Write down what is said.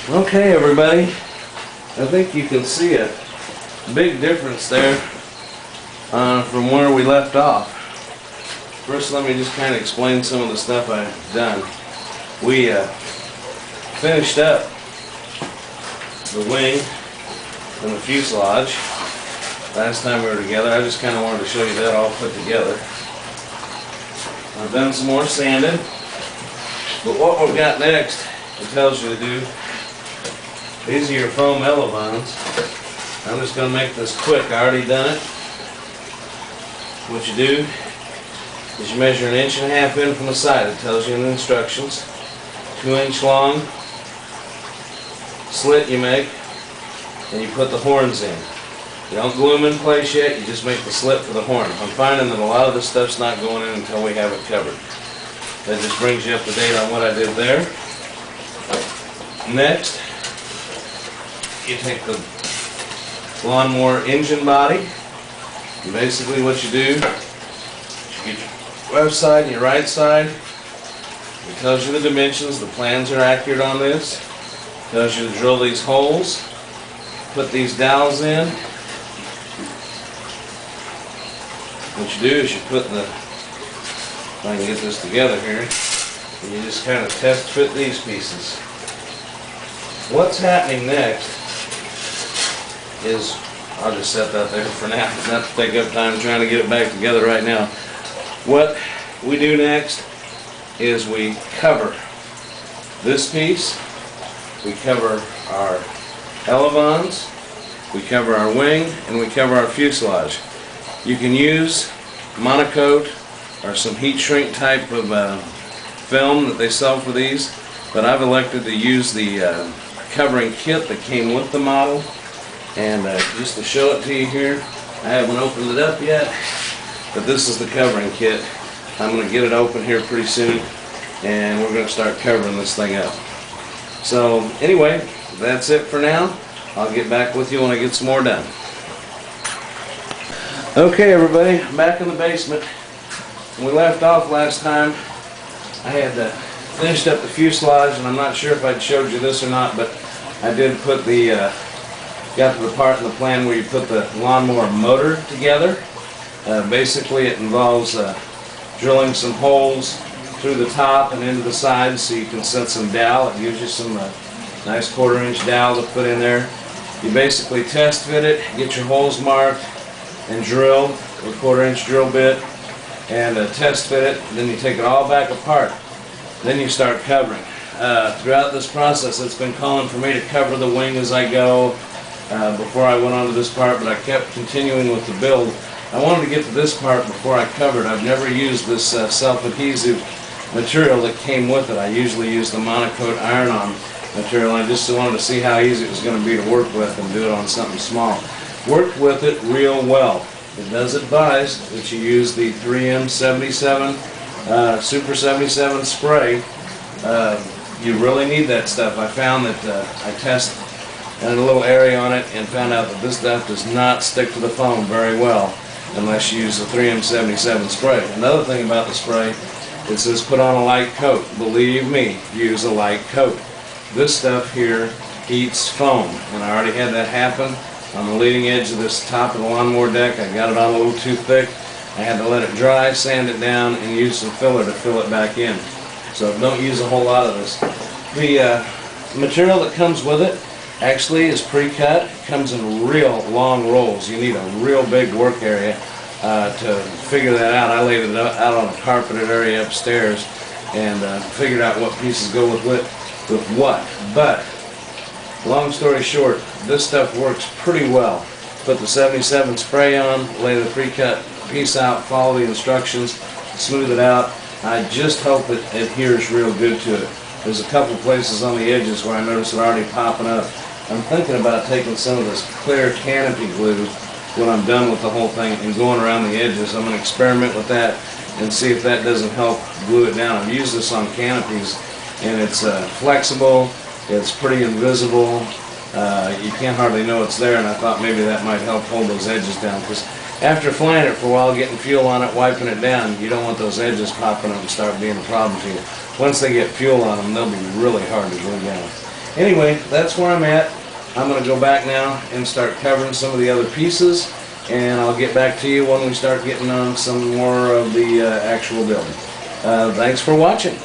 Okay, everybody, I think you can see a big difference there from where we left off. First, let me just kind of explain some of the stuff I've done. We finished up the wing and the fuselage last time we were together. I just kind of wanted to show you that all put together. I've done some more sanding, but what we've got next, it tells you to do. These are your foam elevons. I'm just going to make this quick. I already done it. What you do is you measure 1.5 inches in from the side. It tells you in the instructions. 2-inch long slit you make, and you put the horns in. You don't glue them in place yet. You just make the slit for the horn. I'm finding that a lot of this stuff's not going in until we have it covered. That just brings you up to date on what I did there. Next, you take the lawnmower engine body, and basically what you do, you get your left side and your right side. It tells you the dimensions, the plans are accurate on this. It tells you to drill these holes, put these dowels in. What you do is you put the, if I can get this together here, and you just kind of test fit these pieces. What's happening next is, I'll just set that there for now, not to take up time trying to get it back together right now. What we do next is we cover this piece, we cover our elevons, we cover our wing, and we cover our fuselage. You can use monocoat or some heat shrink type of film that they sell for these, but I've elected to use the covering kit that came with the model. And just to show it to you here, I haven't opened it up yet, but this is the covering kit. I'm going to get it open here pretty soon, and we're going to start covering this thing up. So anyway, that's it for now. I'll get back with you when I get some more done. Okay, everybody, I'm back in the basement. When we left off last time, I had finished up the fuselage, and I'm not sure if I'd showed you this or not, but I did put the got to the part in the plan where you put the lawnmower motor together. Basically it involves drilling some holes through the top and into the sides so you can set some dowel. It gives you some nice 1/4 inch dowel to put in there. You basically test fit it, get your holes marked, and drill with a 1/4 inch drill bit, and test fit it. Then you take it all back apart. Then you start covering. Throughout this process, it's been calling for me to cover the wing as I go. Before I went on to this part, but I kept continuing with the build. I wanted to get to this part before I covered. I've never used this self-adhesive material that came with it. I usually use the monocoat iron-on material. I just wanted to see how easy it was going to be to work with and do it on something small. Worked with it real well. It does advise that you use the 3M 77 Super 77 spray. You really need that stuff. I found that I tested and a little area on it and found out that this stuff does not stick to the foam very well unless you use the 3M 77 spray. Another thing about the spray, it says put on a light coat. Believe me, use a light coat. This stuff here heats foam, and I already had that happen on the leading edge of this top of the lawnmower deck. I got it on a little too thick. I had to let it dry, sand it down, and use some filler to fill it back in. So don't use a whole lot of this. The material that comes with it actually is pre-cut. It comes in real long rolls. You need a real big work area to figure that out. I laid it out on a carpeted area upstairs and figured out what pieces go with what. But long story short, this stuff works pretty well. Put the 77 spray on, lay the pre-cut piece out, follow the instructions, smooth it out. I just hope it adheres real good to it. There's a couple places on the edges where I notice it already popping up. I'm thinking about taking some of this clear canopy glue when I'm done with the whole thing and going around the edges. I'm going to experiment with that and see if that doesn't help glue it down. I've used this on canopies, and it's flexible, it's pretty invisible, you can't hardly know it's there, and I thought maybe that might help hold those edges down, because after flying it for a while, getting fuel on it, wiping it down, you don't want those edges popping up and start being a problem to you. Once they get fuel on them, they'll be really hard to glue down. anyway, that's where I'm at. I'm going to go back now and start covering some of the other pieces, and I'll get back to you when we start getting on some more of the actual building. Thanks for watching.